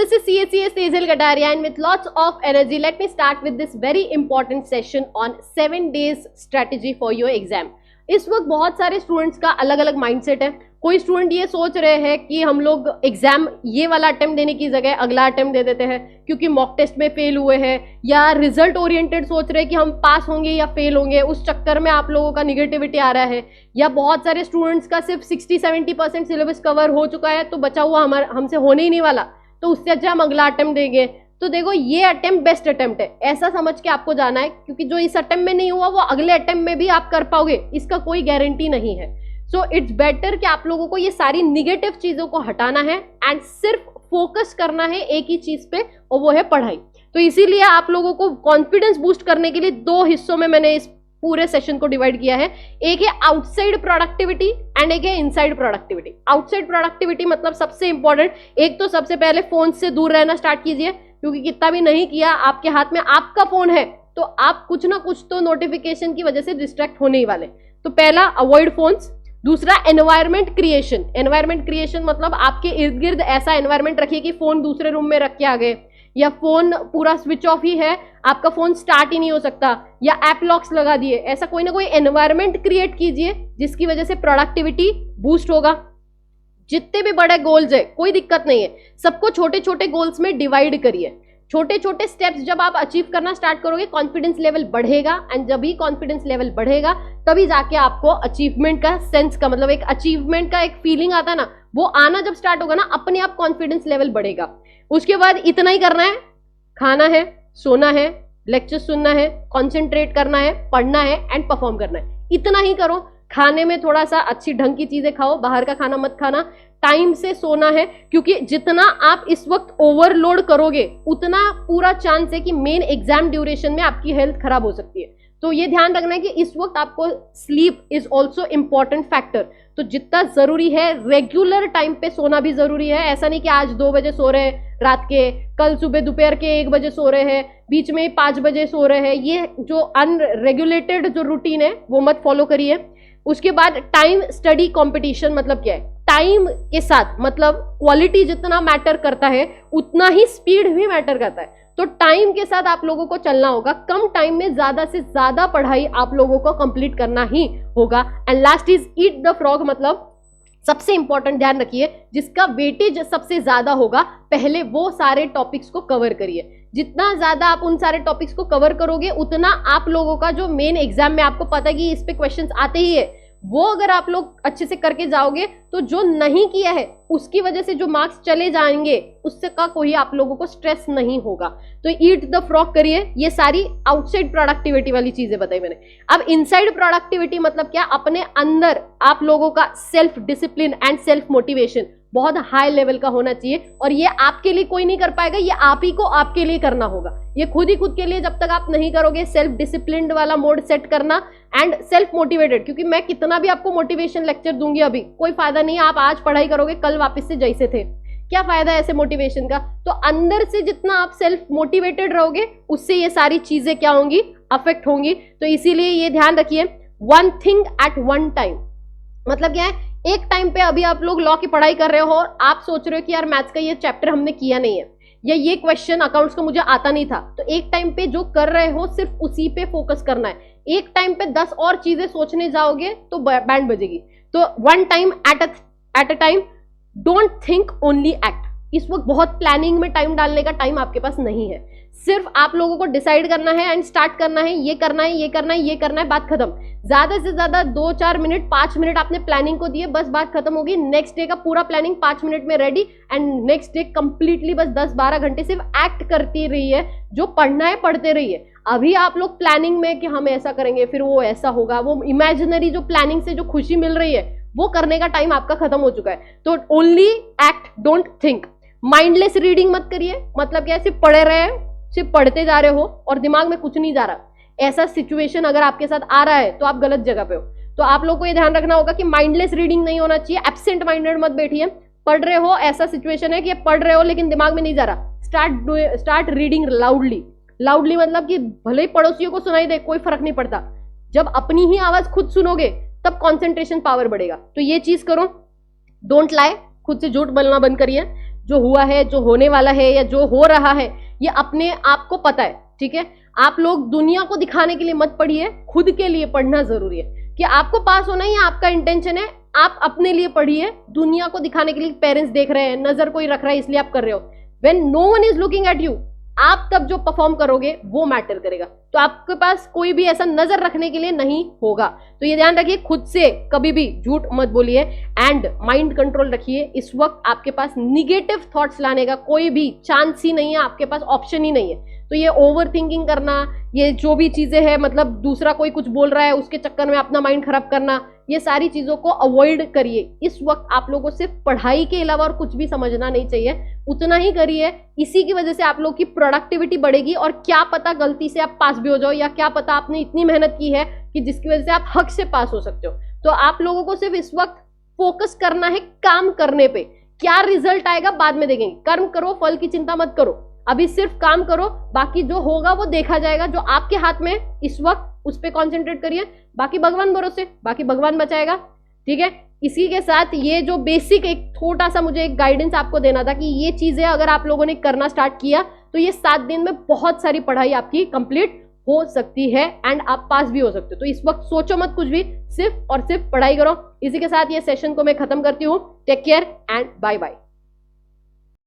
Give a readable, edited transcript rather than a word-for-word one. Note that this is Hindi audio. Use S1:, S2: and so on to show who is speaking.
S1: this is CACS Tezel Kataria and with lots of energy, let me start with this very important session on 7 days strategy for your exam. इस वक्त बहुत सारे स्टूडेंट्स का अलग अलग माइंडसेट है. कोई स्टूडेंट ये सोच रहे हैं कि हम लोग एग्जाम ये वाला अटेम्प्ट देने की जगह अगला अटेम्प्ट दे देते हैं क्योंकि मॉक टेस्ट में फेल हुए हैं, या रिजल्ट ओरिएंटेड सोच रहे हैं कि हम पास होंगे या फेल होंगे, उस चक्कर में आप लोगों का निगेटिविटी आ रहा है. या बहुत सारे स्टूडेंट्स का सिर्फ 60-70% सिलेबस कवर हो चुका है तो बचा हुआ हमसे होने ही नहीं वाला, तो उससे अच्छा हम अगला अटेम्प्ट देंगे. तो देखो ये अटेम्प्ट बेस्ट अटेम्प्ट है, ऐसा समझ के आपको जाना है, क्योंकि जो इस अटेम्प्ट में नहीं हुआ वो अगले अटेम्प्ट में भी आप कर पाओगे, इसका कोई गारंटी नहीं है. सो इट्स बेटर कि आप लोगों को ये सारी निगेटिव चीजों को हटाना है एंड सिर्फ फोकस करना है एक ही चीज पे, और वो है पढ़ाई. तो इसीलिए आप लोगों को कॉन्फिडेंस बूस्ट करने के लिए 2 हिस्सों में मैंने इस पूरे सेशन को डिवाइड किया है. एक है आउटसाइड प्रोडक्टिविटी एंड एक है इनसाइड प्रोडक्टिविटी. आउटसाइड प्रोडक्टिविटी मतलब सबसे इंपॉर्टेंट, एक तो सबसे पहले फोन से दूर रहना स्टार्ट कीजिए, क्योंकि कितना भी नहीं किया आपके हाथ में आपका फोन है तो आप कुछ ना कुछ तो नोटिफिकेशन की वजह से डिस्ट्रैक्ट होने ही वाले. तो पहला अवॉइड फोन्स. दूसरा एनवायरमेंट क्रिएशन. एनवायरमेंट क्रिएशन मतलब आपके इर्द गिर्द ऐसा एनवायरमेंट रखिए कि फोन दूसरे रूम में रख के आ गए, या फोन पूरा स्विच ऑफ ही है, आपका फोन स्टार्ट ही नहीं हो सकता, या ऐप लॉक्स लगा दिए. ऐसा कोई ना कोई एनवायरमेंट क्रिएट कीजिए जिसकी वजह से प्रोडक्टिविटी बूस्ट होगा. जितने भी बड़े गोल्स है कोई दिक्कत नहीं है, सबको छोटे छोटे गोल्स में डिवाइड करिए. छोटे छोटे स्टेप्स जब आप अचीव करना स्टार्ट करोगे कॉन्फिडेंस लेवल बढ़ेगा, एंड जब भी कॉन्फिडेंस लेवल बढ़ेगा तभी जाके आपको अचीवमेंट का सेंस का मतलब एक अचीवमेंट का एक फीलिंग आता है ना, वो आना जब स्टार्ट होगा ना, अपने आप कॉन्फिडेंस लेवल बढ़ेगा. उसके बाद इतना ही करना है, खाना है, सोना है, लेक्चर सुनना है, कॉन्सेंट्रेट करना है, पढ़ना है एंड परफॉर्म करना है. इतना ही करो. खाने में थोड़ा सा अच्छी ढंग की चीजें खाओ, बाहर का खाना मत खाना. टाइम से सोना है, क्योंकि जितना आप इस वक्त ओवरलोड करोगे उतना पूरा चांस है कि मेन एग्जाम ड्यूरेशन में आपकी हेल्थ खराब हो सकती है. तो ये ध्यान रखना है कि इस वक्त आपको sleep is also important factor. तो जितना जरूरी है रेगुलर टाइम पे सोना भी जरूरी है. ऐसा नहीं कि आज 2 बजे सो रहे हैं रात के, कल सुबह दोपहर के 1 बजे सो रहे हैं, बीच में 5 बजे सो रहे हैं. ये जो अनरेगुलेटेड जो रूटीन है वो मत फॉलो करिए. उसके बाद टाइम स्टडी कंपटीशन मतलब क्या है? टाइम के साथ मतलब क्वालिटी जितना मैटर करता है उतना ही स्पीड भी मैटर करता है. तो टाइम के साथ आप लोगों को चलना होगा. कम टाइम में ज्यादा से ज्यादा पढ़ाई आप लोगों को कंप्लीट करना ही होगा. And last is eat the frog मतलब सबसे इंपॉर्टेंट ध्यान रखिए, जिसका वेटेज सबसे ज्यादा होगा पहले वो सारे टॉपिक्स को कवर करिए. जितना ज्यादा आप उन सारे टॉपिक्स को कवर करोगे उतना आप लोगों का जो मेन एग्जाम में आपको पता है कि इस पे क्वेश्चंस आते ही है, वो अगर आप लोग अच्छे से करके जाओगे तो जो नहीं किया है उसकी वजह से जो मार्क्स चले जाएंगे उससे का कोई आप लोगों को स्ट्रेस नहीं होगा. तो ईट द फ्रॉग करिए. ये सारी आउटसाइड प्रोडक्टिविटी वाली चीजें बताई मैंने. अब इनसाइड प्रोडक्टिविटी मतलब क्या? अपने अंदर आप लोगों का self discipline and self motivation बहुत हाई लेवल का होना चाहिए, और ये आपके लिए कोई नहीं कर पाएगा, ये आप ही को आपके लिए करना होगा. ये खुद ही खुद के लिए जब तक आप नहीं करोगे सेल्फ डिसिप्लिन्ड वाला मोड सेट करना एंड सेल्फ मोटिवेटेड, क्योंकि मैं कितना भी आपको मोटिवेशन लेक्चर दूंगी अभी कोई फायदा नहीं है. आप आज पढ़ाई करोगे कल वापस से जैसे थे, क्या फायदा है ऐसे मोटिवेशन का? तो अंदर से जितना आप सेल्फ मोटिवेटेड रहोगे उससे ये सारी चीजें क्या होंगी? अफेक्ट होंगी. तो इसीलिए ये ध्यान रखिए, 1 थिंग एट 1 टाइम. मतलब क्या है? एक टाइम पे अभी आप लोग लॉ की पढ़ाई कर रहे हो और आप सोच रहे हो कि यार मैथ्स का ये चैप्टर हमने किया नहीं है, या ये क्वेश्चन अकाउंट्स का मुझे आता नहीं था, तो एक टाइम पे जो कर रहे हो सिर्फ उसी पे फोकस करना है. एक टाइम पे 10 और चीजें सोचने जाओगे तो बैंड बजेगी. तो 1 time at a time. Don't think only act. इस वक्त बहुत प्लानिंग में टाइम डालने का टाइम आपके पास नहीं है. सिर्फ आप लोगों को डिसाइड करना है एंड स्टार्ट करना है, ये करना है, ये करना है, ये करना है, बात खत्म. ज्यादा से ज्यादा 2-4 मिनट 5 मिनट आपने प्लानिंग को दिए, बस बात खत्म होगी. नेक्स्ट डे का पूरा प्लानिंग 5 मिनट में ready, and next day completely बस 10-12 घंटे सिर्फ एक्ट करती रही है. जो पढ़ना है पढ़ते रहिए. अभी आप लोग प्लानिंग में कि हम ऐसा करेंगे फिर वो ऐसा होगा, वो इमेजिनरी जो प्लानिंग से जो खुशी मिल रही है वो करने का टाइम आपका खत्म हो चुका है. तो only act, don't think. Mindless reading मत करिए. मतलब क्या? सिर्फ पढ़े रहे, सिर्फ पढ़ते जा रहे हो और दिमाग में कुछ नहीं जा रहा. ऐसा सिचुएशन अगर आपके साथ आ रहा है तो आप गलत जगह पे हो. तो आप लोग को ये ध्यान रखना होगा कि माइंडलेस रीडिंग नहीं होना चाहिए. एब्सेंट माइंडेड मत बैठिए. पढ़ रहे हो, ऐसा सिचुएशन है कि पढ़ रहे हो लेकिन दिमाग में नहीं जा रहा, स्टार्ट रीडिंग लाउडली. लाउडली मतलब कि भले ही पड़ोसियों को सुनाई दे कोई फर्क नहीं पड़ता, जब अपनी ही आवाज खुद सुनोगे तब कंसंट्रेशन पावर बढ़ेगा. तो ये चीज करो. Don't lie. खुद से झूठ बोलना बंद करिए. जो हुआ है, जो होने वाला है या जो हो रहा है, ये अपने आप को पता है, ठीक है। आप लोग दुनिया को दिखाने के लिए मत पढ़िए, खुद के लिए पढ़ना जरूरी है कि आपको पास होना ही आपका इंटेंशन है। आप अपने लिए पढ़िए, दुनिया को दिखाने के लिए पेरेंट्स देख रहे हैं, नजर कोई रख रहा है इसलिए आप कर रहे हो। When no one is looking at you, आप तब जो परफॉर्म करोगे वो मैटर करेगा। तो आपके पास कोई भी ऐसा नजर रखने के लिए नहीं होगा। तो ये ध्यान रखिए, खुद से कभी भी झूठ मत बोलिए एंड माइंड कंट्रोल रखिए। इस वक्त आपके पास निगेटिव थॉट्स लाने का कोई भी चांस ही नहीं है, आपके पास ऑप्शन ही नहीं है। तो ये ओवर थिंकिंग करना, ये जो भी चीजें हैं, मतलब दूसरा कोई कुछ बोल रहा है उसके चक्कर में अपना माइंड खराब करना, ये सारी चीजों को अवॉइड करिए। इस वक्त आप लोगों को सिर्फ पढ़ाई के अलावा और कुछ भी समझना नहीं चाहिए, उतना ही करिए। इसी की वजह से आप लोग की प्रोडक्टिविटी बढ़ेगी और क्या पता गलती से आप पास भी हो जाओ, या क्या पता आपने इतनी मेहनत की है कि जिसकी वजह से आप हक से पास हो सकते हो। तो आप लोगों को सिर्फ इस वक्त फोकस करना है काम करने पे। क्या रिजल्ट आएगा बाद में देखेंगे। कर्म करो, फल की चिंता मत करो, अभी सिर्फ काम करो, बाकी जो होगा वो देखा जाएगा। जो आपके हाथ में इस वक्त उस पर कॉन्सेंट्रेट करिए, बाकी भगवान भरोसे, बाकी भगवान बचाएगा, ठीक है। इसी के साथ ये जो बेसिक एक छोटा सा मुझे एक गाइडेंस आपको देना था कि ये चीजें अगर आप लोगों ने करना स्टार्ट किया तो ये 7 दिन में बहुत सारी पढ़ाई आपकी कंप्लीट हो सकती है एंड आप पास भी हो सकते हो। तो इस वक्त सोचो मत कुछ भी, सिर्फ और सिर्फ पढ़ाई करो। इसी के साथ ये सेशन को मैं खत्म करती हूँ। Take care and bye bye.